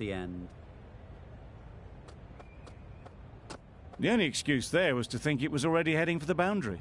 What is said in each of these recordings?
the end. The only excuse there was to think it was already heading for the boundary.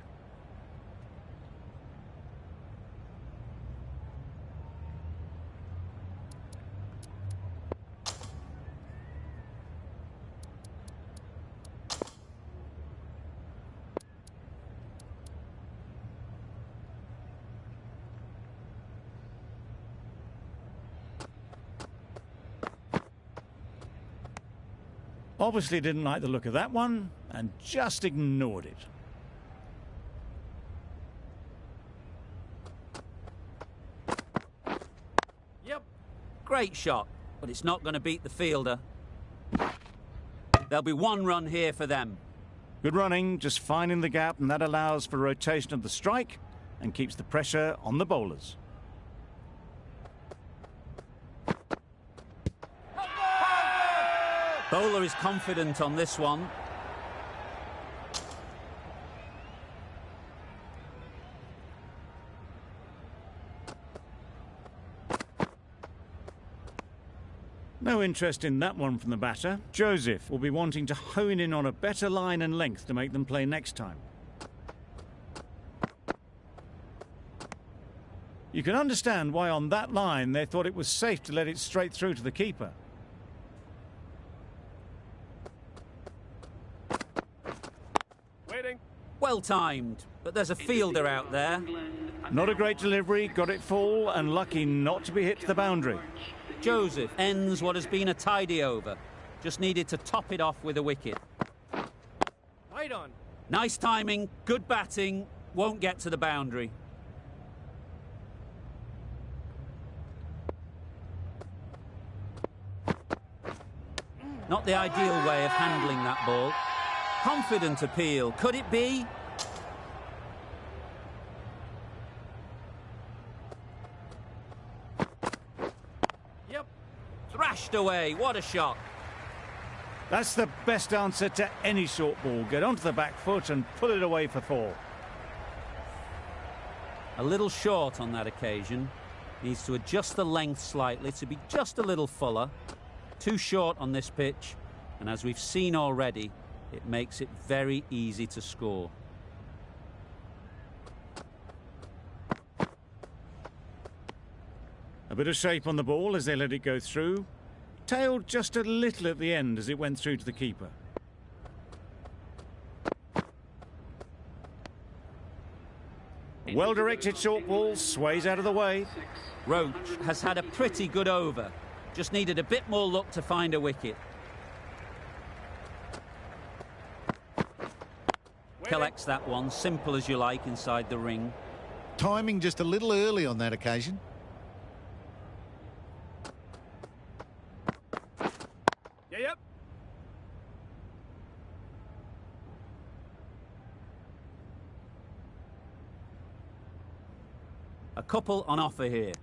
Obviously didn't like the look of that one and just ignored it. Yep, great shot, but it's not going to beat the fielder. There'll be one run here for them. Good running, just finding the gap, and that allows for rotation of the strike and keeps the pressure on the bowlers. Bowler is confident on this one. No interest in that one from the batter. Joseph will be wanting to hone in on a better line and length to make them play next time. You can understand why on that line they thought it was safe to let it straight through to the keeper. Well timed, but there's a fielder out there. Not a great delivery, got it full and lucky not to be hit to the boundary. Joseph ends what has been a tidy over. Just needed to top it off with a wicket. Right on. Nice timing, good batting, won't get to the boundary. Not the ideal way of handling that ball. Confident appeal, could it be? Yep. Thrashed away, what a shot. That's the best answer to any short ball. Get onto the back foot and pull it away for 4. A little short on that occasion. Needs to adjust the length slightly to be just a little fuller. Too short on this pitch, and as we've seen already, it makes it very easy to score. A bit of shape on the ball as they let it go through. Tailed just a little at the end as it went through to the keeper. Well-directed short ball, sways out of the way. Roach has had a pretty good over. Just needed a bit more luck to find a wicket. Collects that one, simple as you like, inside the ring. Timing just a little early on that occasion. Yep. A couple on offer here.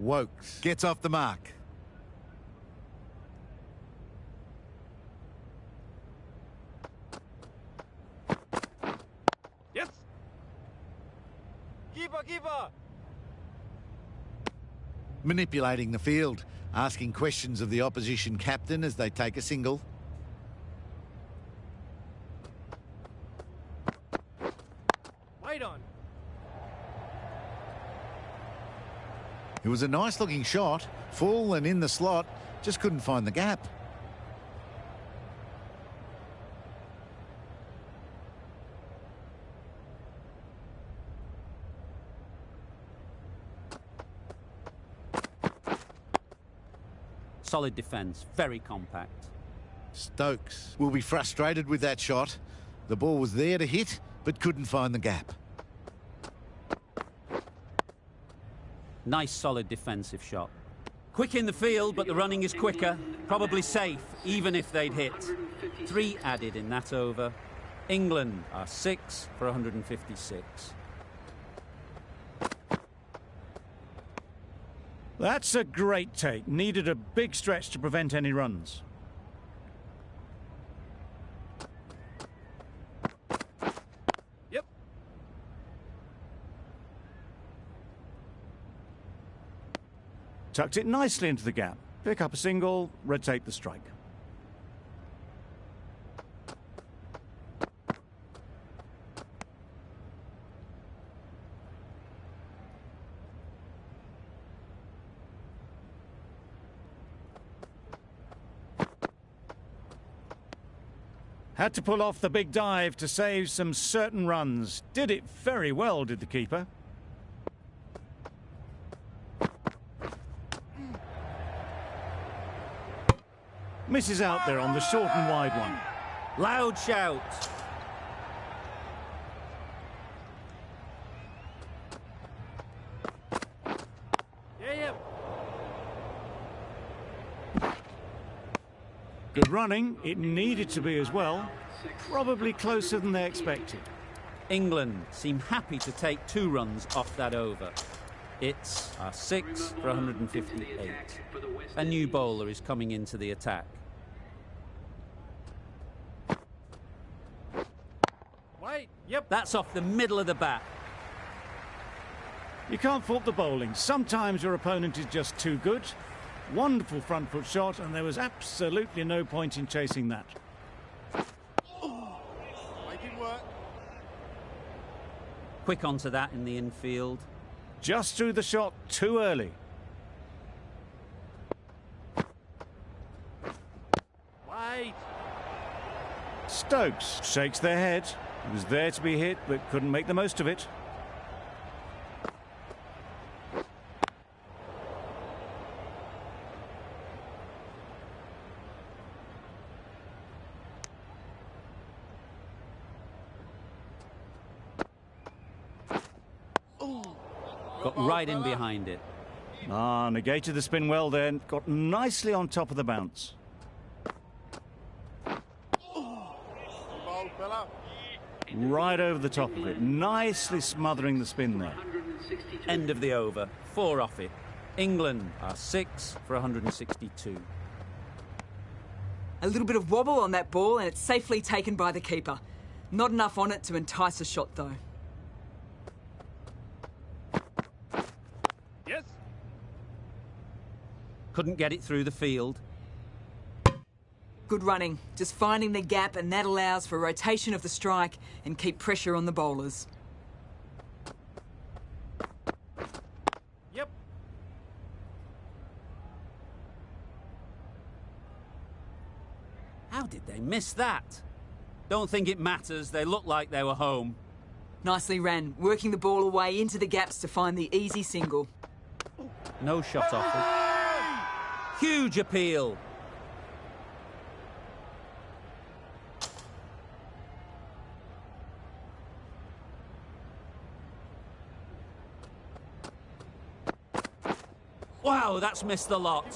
Wokes gets off the mark. Yes. Keeper. Manipulating the field, asking questions of the opposition captain as they take a single. Right on. It was a nice looking shot, full and in the slot, just couldn't find the gap. Solid defence, very compact. Stokes will be frustrated with that shot. The ball was there to hit, but couldn't find the gap. Nice solid defensive shot. Quick in the field, but the running is quicker. Probably safe, even if they'd hit. 3 added in that over. England are 6 for 156. That's a great take. Needed a big stretch to prevent any runs. Yep. Tucked it nicely into the gap. Pick up a single, rotate the strike. Had to pull off the big dive to save some certain runs. Did it very well, did the keeper. Misses out there on the short and wide one. Loud shout. Yeah. Good running. It needed to be as well. Probably closer than they expected. England seem happy to take 2 runs off that over. It's a 6 for 158. A new bowler is coming into the attack. Wait. Yep. That's off the middle of the bat. You can't fault the bowling. Sometimes your opponent is just too good. Wonderful front foot shot, and there was absolutely no point in chasing that. Making work. Quick onto that in the infield. Just threw the shot too early. Wait. Stokes shakes their head. He was there to be hit, but couldn't make the most of it. Got right in behind it. Negated the spin well then. Got nicely on top of the bounce. Right over the top of it. Nicely smothering the spin there. End of the over. 4 off it. England are 6 for 162. A little bit of wobble on that ball and it's safely taken by the keeper. Not enough on it to entice a shot though. Yes. Couldn't get it through the field. Good running, just finding the gap, and that allows for rotation of the strike and keep pressure on the bowlers. Yep. How did they miss that? Don't think it matters. They look like they were home. Nicely ran, working the ball away into the gaps to find the easy single. No shot offered. Huge appeal. Wow, that's missed the lot.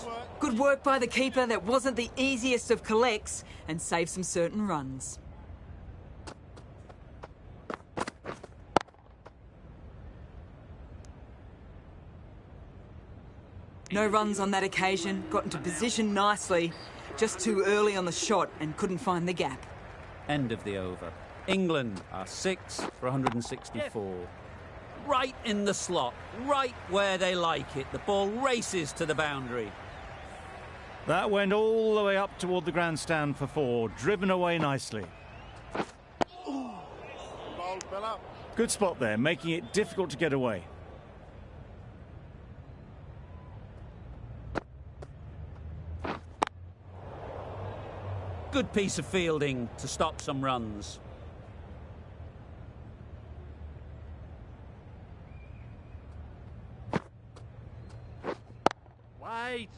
Good work by the keeper. That wasn't the easiest of collects and saved some certain runs. No runs on that occasion. Got into position nicely. Just too early on the shot and couldn't find the gap. End of the over. England are 6 for 164. Right in the slot, right where they like it. The ball races to the boundary. That went all the way up toward the grandstand for 4, driven away nicely. Good spot there, making it difficult to get away. Good piece of fielding to stop some runs. Wait.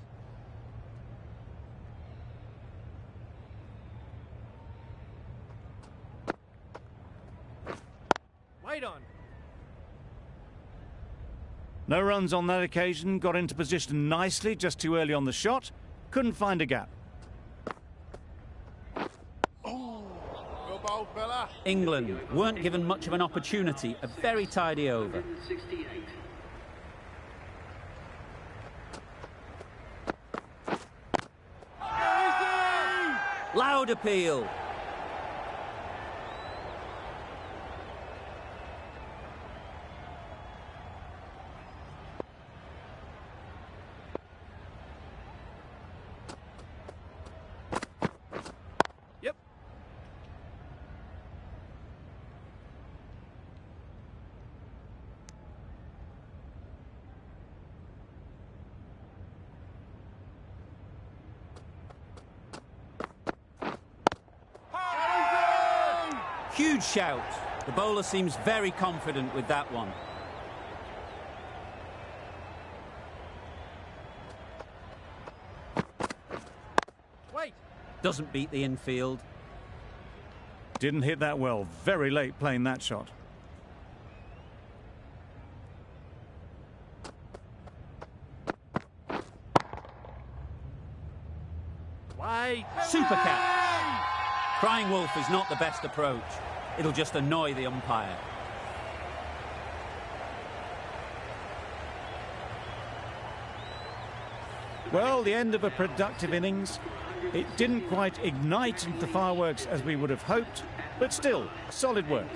Wait on. No runs on that occasion, got into position nicely, just too early on the shot. Couldn't find a gap. England weren't given much of an opportunity. A very tidy over. Loud appeal. Huge shout. The bowler seems very confident with that one. Wait. Doesn't beat the infield. Didn't hit that well. Very late playing that shot. Wait. Super catch. Crying wolf is not the best approach. It'll just annoy the umpire. Well, the end of a productive innings. It didn't quite ignite into the fireworks as we would have hoped, but still, solid work.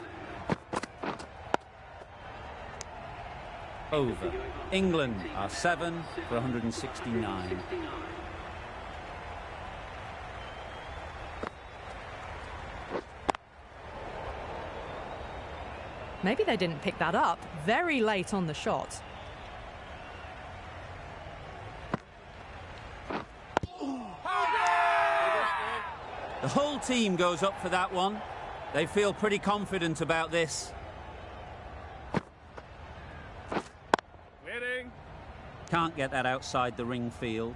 Over. England are 7 for 169. Maybe they didn't pick that up very late on the shot. The whole team goes up for that one. They feel pretty confident about this. Winning. Can't get that outside the ring field.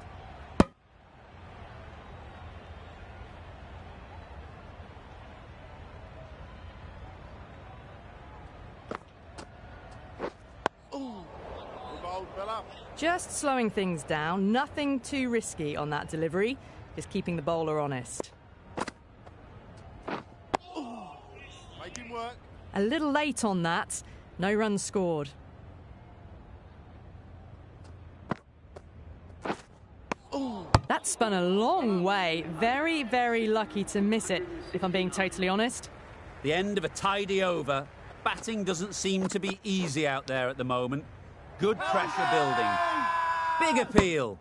Just slowing things down, nothing too risky on that delivery, just keeping the bowler honest. Make him work. A little late on that, no runs scored. That spun a long way, very, very lucky to miss it, if I'm being totally honest. The end of a tidy over. Batting doesn't seem to be easy out there at the moment. Good pressure building. Big appeal.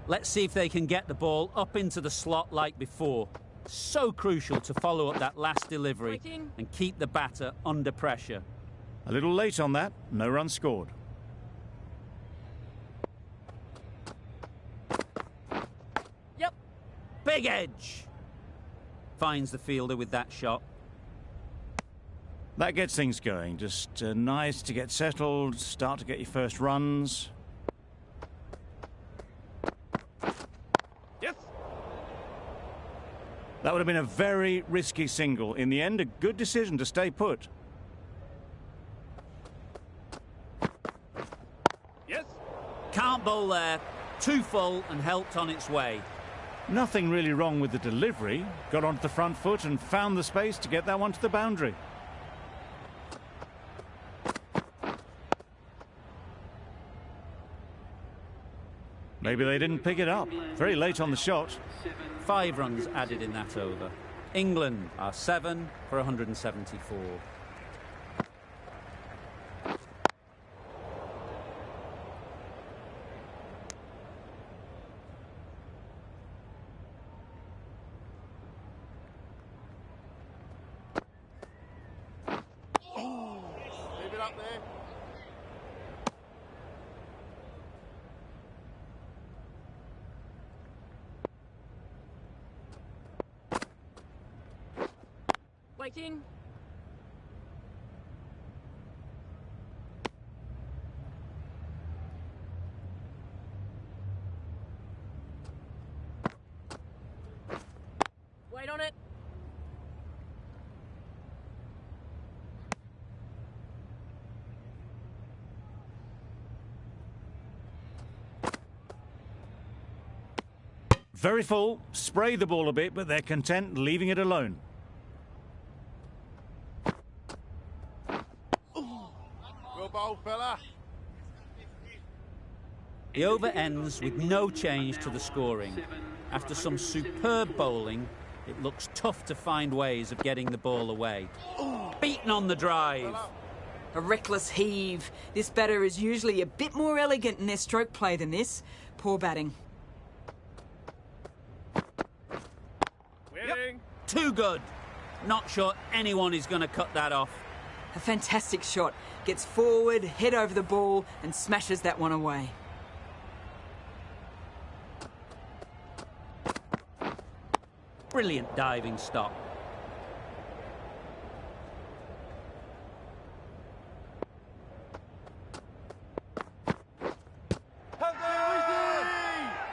Let's see if they can get the ball up into the slot like before. So crucial to follow up that last delivery and keep the batter under pressure. A little late on that, no run scored. Yep. Big edge. Finds the fielder with that shot. That gets things going. Just nice to get settled, start to get your first runs. Yes. That would have been a very risky single. In the end, a good decision to stay put. Yes. Can't bowl there. Too full and helped on its way. Nothing really wrong with the delivery. Got onto the front foot and found the space to get that one to the boundary. Maybe they didn't pick it up. Very late on the shot. 5 runs added in that over. England are 7 for 174. Leave it up there. Waiting. Wait on it. Very full. Spray the ball a bit, but they're content leaving it alone. Well bowled, fella. The over ends with no change to the scoring. After some superb bowling, it looks tough to find ways of getting the ball away. Beaten on the drive. A reckless heave. This batter is usually a bit more elegant in their stroke play than this. Poor batting. Winning. Too good. Not sure anyone is going to cut that off. A fantastic shot. Gets forward, head over the ball, and smashes that one away. Brilliant diving stop.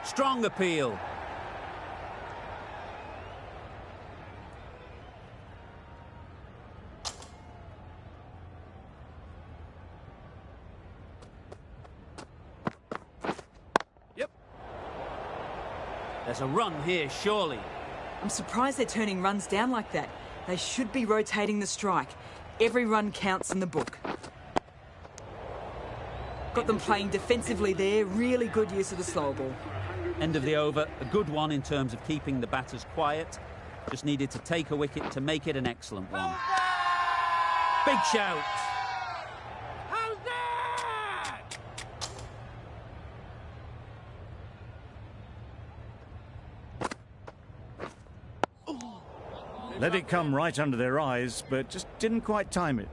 Strong appeal. Yep. There's a run here, surely. I'm surprised they're turning runs down like that. They should be rotating the strike. Every run counts in the book. Got them playing defensively there. Really good use of the slow ball. End of the over. A good one in terms of keeping the batters quiet. Just needed to take a wicket to make it an excellent one. Big shout. How's that? Let it come right under their eyes, but just didn't quite time it.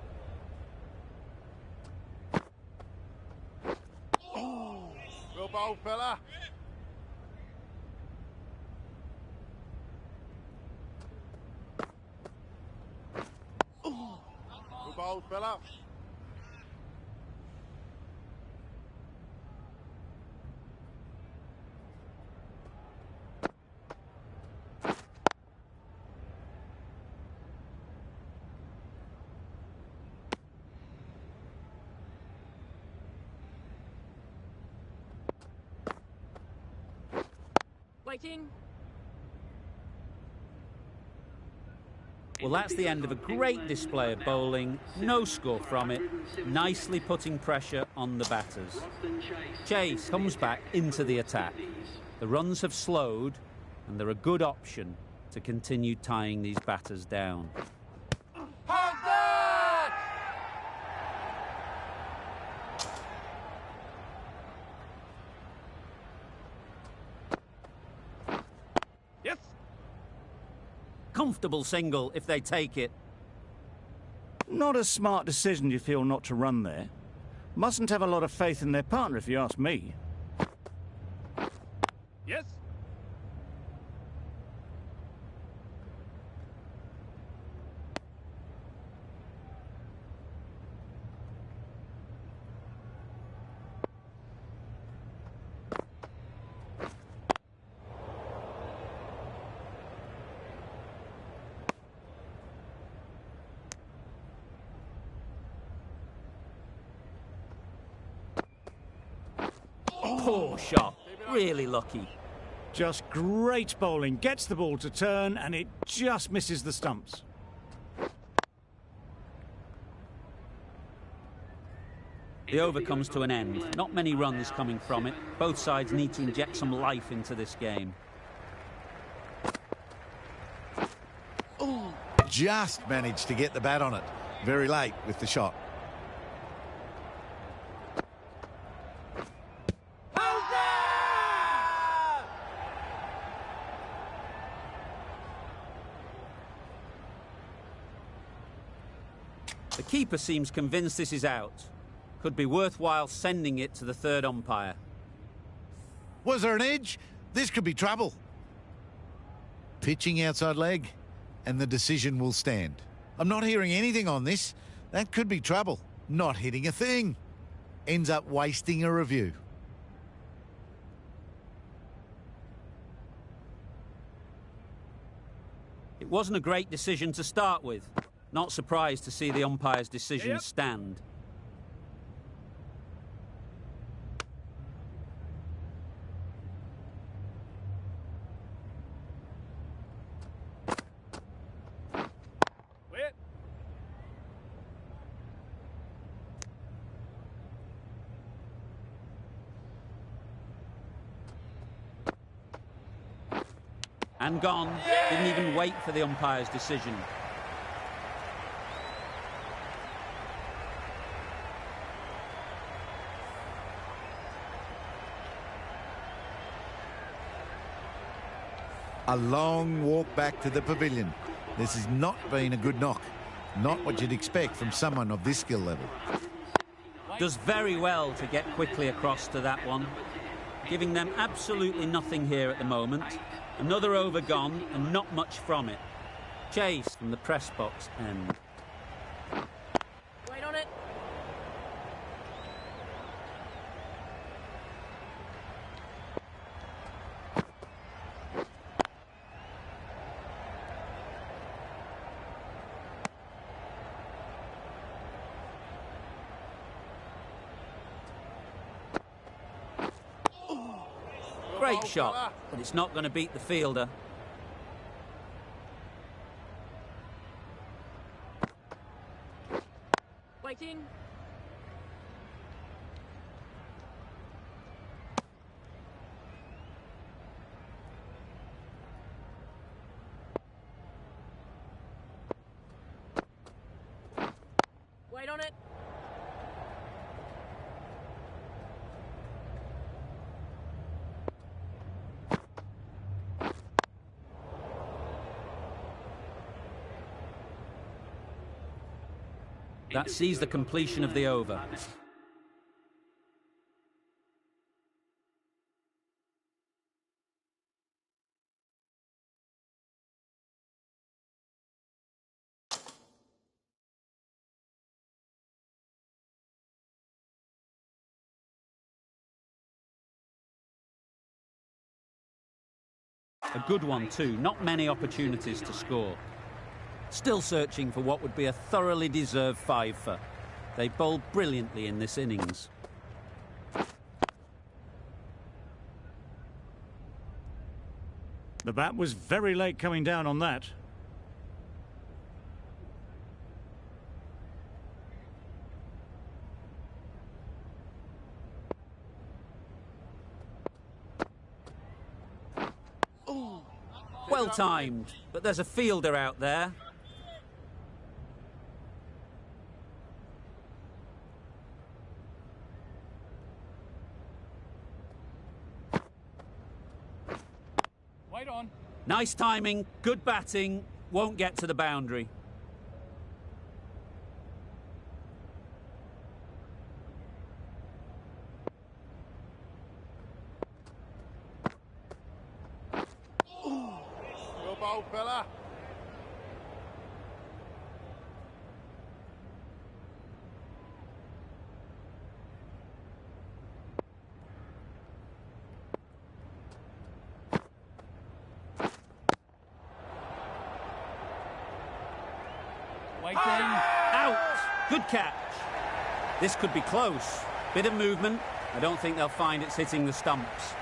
Go bowl, fella. Go bowl, fella. Waiting. Well, that's the end of a great display of bowling. No score from it. Nicely putting pressure on the batters. Chase comes back into the attack. The runs have slowed, and they're a good option to continue tying these batters down. How's that? Yes. Comfortable single if they take it. Not a smart decision, you feel, not to run there. Mustn't have a lot of faith in their partner, if you ask me. Yes. Poor shot. Really lucky. Just great bowling. Gets the ball to turn, and it just misses the stumps. The over comes to an end. Not many runs coming from it. Both sides need to inject some life into this game. Just managed to get the bat on it. Very late with the shot. The keeper seems convinced this is out. Could be worthwhile sending it to the third umpire. Was there an edge? This could be trouble. Pitching outside leg, and the decision will stand. I'm not hearing anything on this. That could be trouble. Not hitting a thing. Ends up wasting a review. It wasn't a great decision to start with. Not surprised to see the umpire's decision stand. Wait. And gone. Didn't even wait for the umpire's decision. A long walk back to the pavilion. This has not been a good knock. Not what you'd expect from someone of this skill level. Does very well to get quickly across to that one. Giving them absolutely nothing here at the moment. Another over gone and not much from it. Chase from the press box end. Wait on it. Great shot, but it's not going to beat the fielder. Waiting. Wait on it. That sees the completion of the over. A good one too, not many opportunities to score. Still searching for what would be a thoroughly deserved fiver. They bowled brilliantly in this innings. The bat was very late coming down on that. Well timed, but there's a fielder out there. Wait on. Nice timing, good batting, won't get to the boundary. Go bowl, fella. Waiting. Out! Good catch. This could be close. Bit of movement. I don't think they'll find it's hitting the stumps.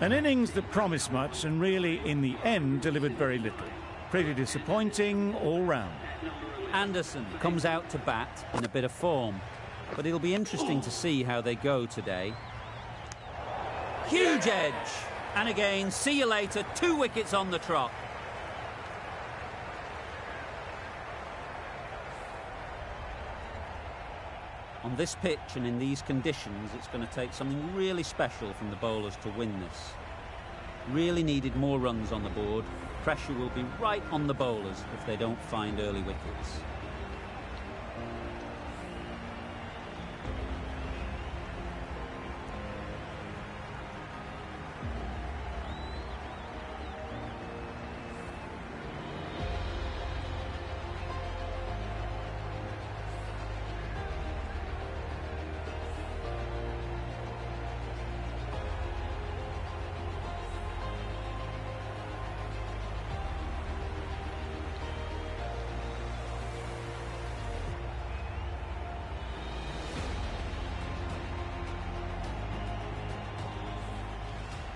An innings that promised much and really, in the end, delivered very little. Pretty disappointing all round. Anderson comes out to bat in a bit of form, but it'll be interesting to see how they go today. Huge edge! And again, see you later, 2 wickets on the trot. On this pitch and in these conditions, it's going to take something really special from the bowlers to win this. Really needed more runs on the board. Pressure will be right on the bowlers if they don't find early wickets.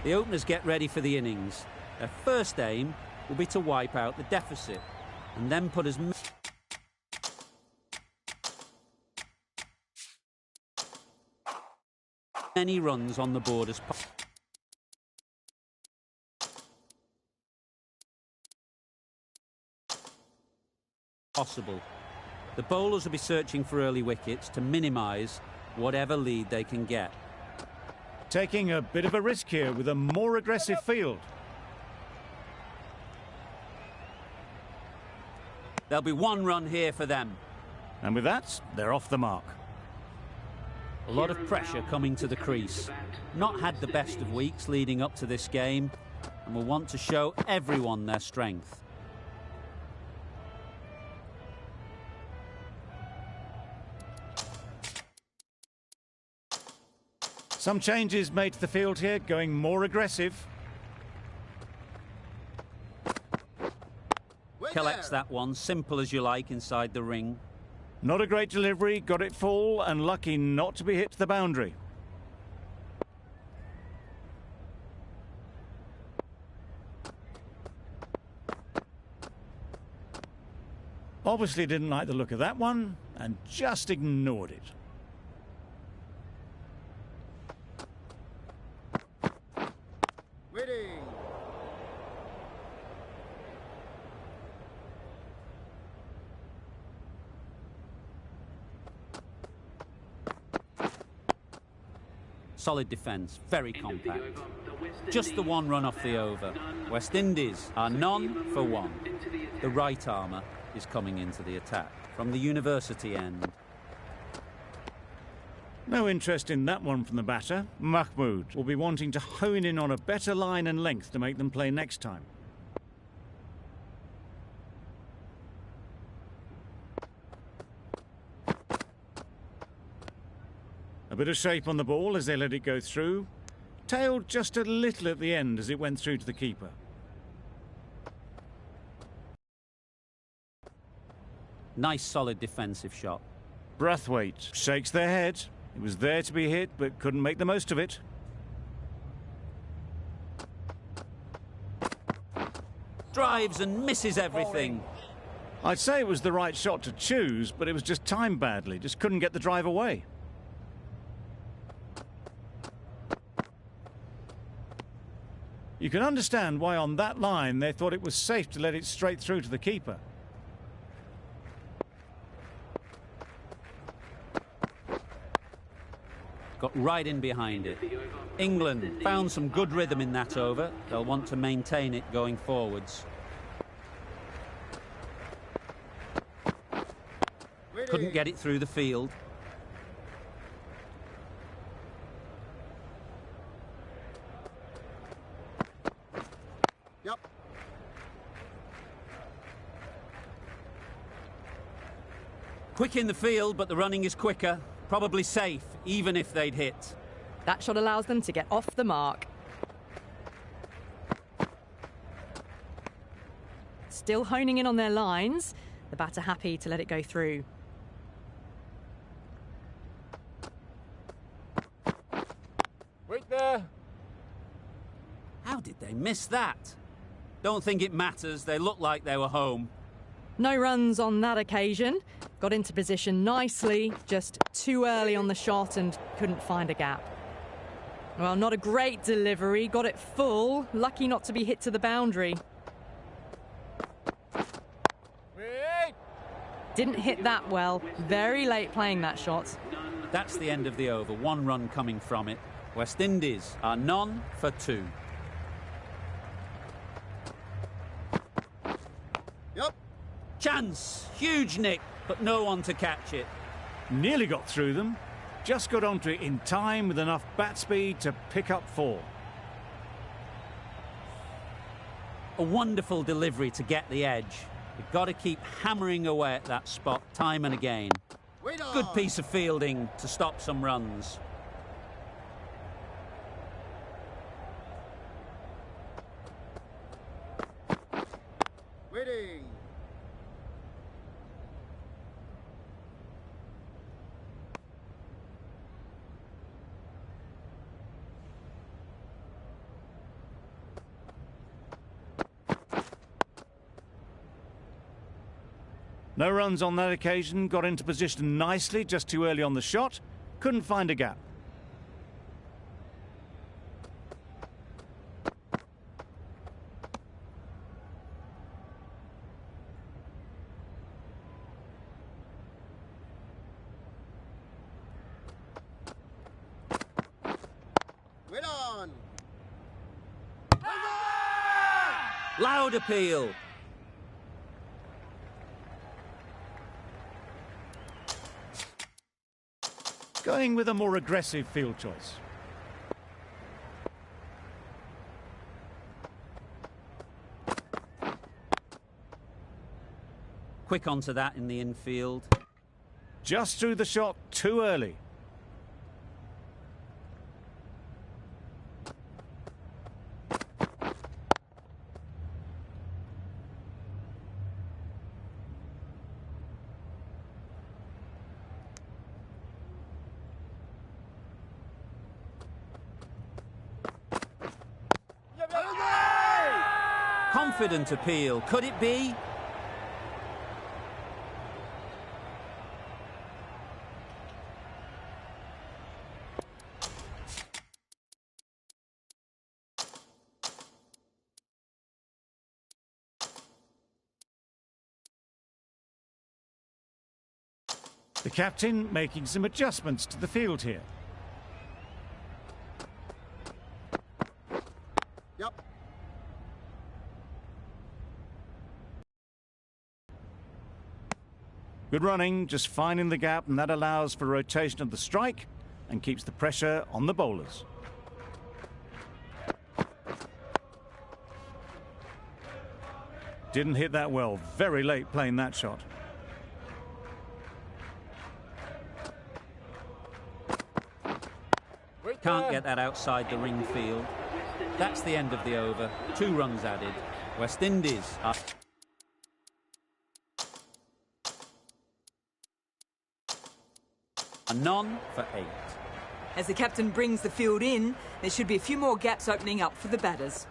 The openers get ready for the innings. Their first aim will be to wipe out the deficit and then put as many runs on the board as possible. The bowlers will be searching for early wickets to minimise whatever lead they can get. Taking a bit of a risk here with a more aggressive field. There'll be 1 run here for them. And with that, they're off the mark. A lot of pressure coming to the crease. Not had the best of weeks leading up to this game, and will want to show everyone their strength. Some changes made to the field here, going more aggressive. Collects that one, simple as you like, inside the ring. Not a great delivery, got it full and lucky not to be hit to the boundary. Obviously didn't like the look of that one and just ignored it. Solid defence, very compact. Just the one run off the over. West Indies are none for one. The right armour is coming into the attack from the university end. No interest in that one from the batter. Mahmood will be wanting to hone in on a better line and length to make them play next time. A bit of shape on the ball as they let it go through. Tailed just a little at the end as it went through to the keeper. Nice solid defensive shot. Brathwaite shakes their head. It was there to be hit but couldn't make the most of it. Drives and misses everything. I'd say it was the right shot to choose, but it was just timed badly. Just couldn't get the drive away. You can understand why on that line they thought it was safe to let it straight through to the keeper. Got right in behind it. England found some good rhythm in that over. They'll want to maintain it going forwards. Couldn't get it through the field. Yep. Quick in the field, but the running is quicker. Probably safe, even if they'd hit. That shot allows them to get off the mark. Still honing in on their lines. The batter happy to let it go through. Wait there. How did they miss that? Don't think it matters. They look like they were home. No runs on that occasion. Got into position nicely, just too early on the shot and couldn't find a gap. Well, not a great delivery, got it full, lucky not to be hit to the boundary. Wait. Didn't hit that well, very late playing that shot. That's the end of the over, one run coming from it. West Indies are none for two. Yep. Chance, huge nick, but no one to catch it. Nearly got through them. Just got onto it in time with enough bat speed to pick up 4. A wonderful delivery to get the edge. You've got to keep hammering away at that spot time and again. Good piece of fielding to stop some runs. Waiting. No runs on that occasion, got into position nicely, just too early on the shot, couldn't find a gap. Wait on. Loud appeal. going with a more aggressive field choice. Quick onto that in the infield. Just threw the shot too early. Confident appeal. Could it be? The captain making some adjustments to the field here. Yep. Good running, just finding the gap, and that allows for rotation of the strike and keeps the pressure on the bowlers. Didn't hit that well. Very late playing that shot. Can't get that outside the ring field. That's the end of the over. 2 runs added. West Indies are... a none for 8. As the captain brings the field in, there should be a few more gaps opening up for the batters.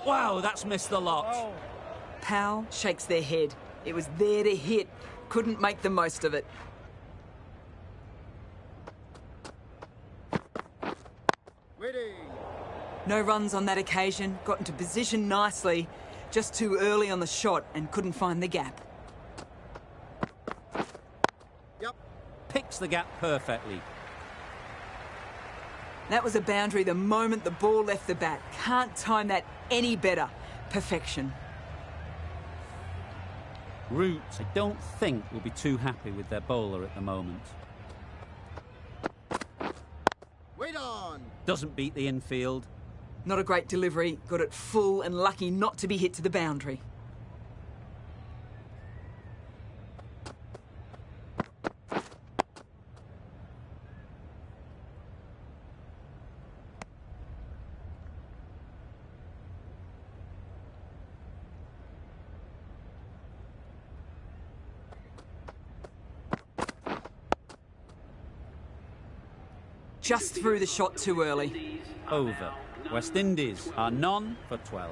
Wow, that's missed the lot. Powell shakes their head. It was there to hit. Couldn't make the most of it. Waiting. No runs on that occasion. Got into position nicely. Just too early on the shot and couldn't find the gap. Yep. Picks the gap perfectly. That was a boundary the moment the ball left the bat. Can't time that any better. Perfection. Roots, I don't think, will be too happy with their bowler at the moment. Wait on. Doesn't beat the infield. Not a great delivery. Got it full and lucky not to be hit to the boundary. Just threw the shot too early. Over. West Indies are none for 12.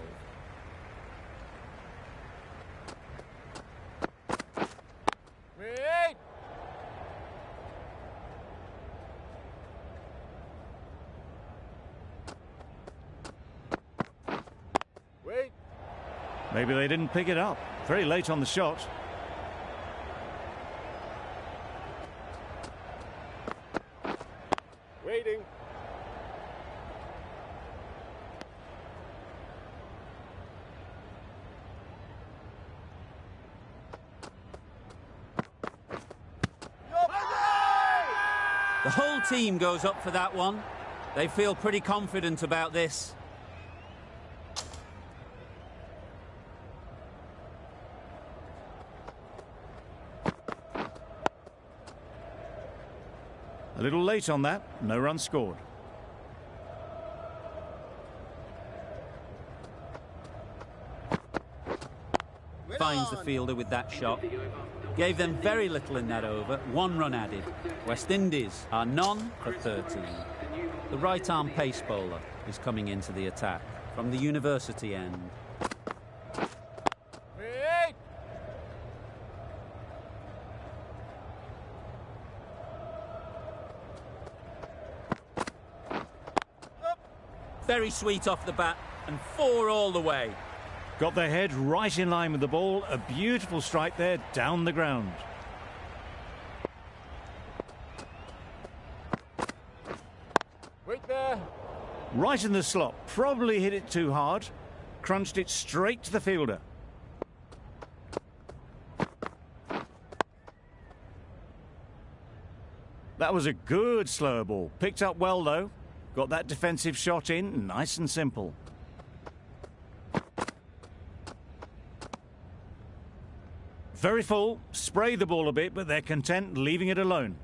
Wait. Wait. Maybe they didn't pick it up. Very late on the shot. Waiting. The whole team goes up for that one. They feel pretty confident about this. A little late on that. No run scored. Wait Finds on. the fielder with that shot. Gave them very little in that over. 1 run added. West Indies are none for 13. The right-arm pace bowler is coming into the attack from the university end. Wait. Very sweet off the bat and 4 all the way. Got their head right in line with the ball. A beautiful strike there down the ground. Wait there. Right in the slot. Probably hit it too hard. Crunched it straight to the fielder. That was a good slower ball. Picked up well, though. Got that defensive shot in, nice and simple. Very full, spray the ball a bit, but they're content leaving it alone.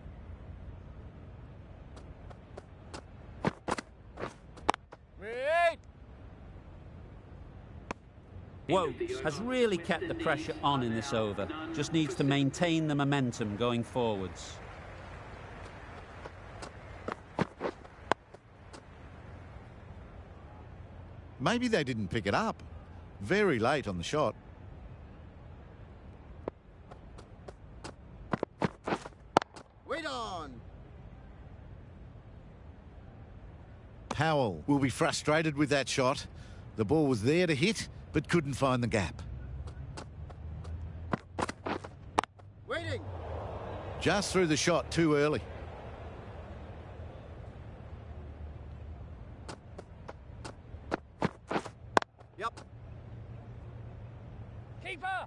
Wait! Woakes has really kept the pressure on in this over. Just needs to maintain the momentum going forwards. Maybe they didn't pick it up. Very late on the shot. Wait on! Powell will be frustrated with that shot. The ball was there to hit, but couldn't find the gap. Waiting! Just threw the shot too early. Yep. Keeper!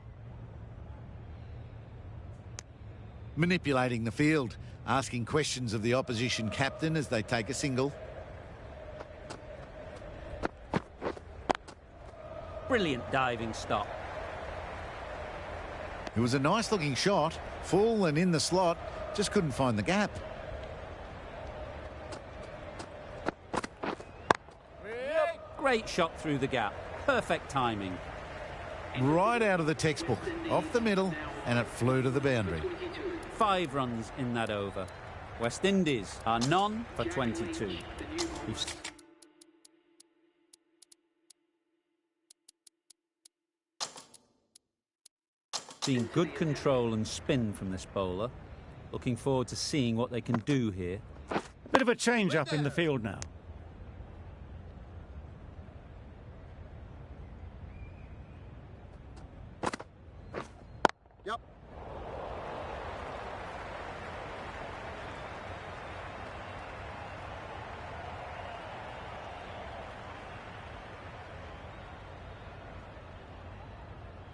Manipulating the field, asking questions of the opposition captain as they take a single. Brilliant diving stop. It was a nice looking shot, full and in the slot, just couldn't find the gap. Wait! Great shot through the gap. Perfect timing. Right out of the textbook, off the middle, and it flew to the boundary. 5 runs in that over. West Indies are none for 22. We've seen good control and spin from this bowler. Looking forward to seeing what they can do here. Bit of a change up in the field now. Yep.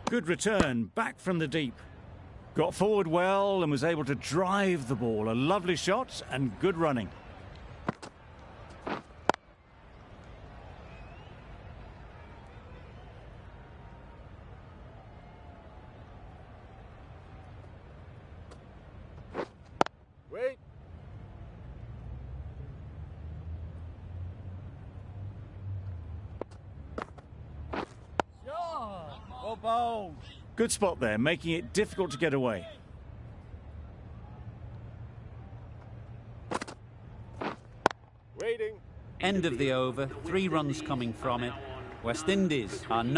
Good return, back from the deep. Got forward well and was able to drive the ball. A lovely shot and good running. Wait! Shot! Well bowled! Good spot there, making it difficult to get away. Waiting! End of the over. 3 runs coming from it. West Indies are not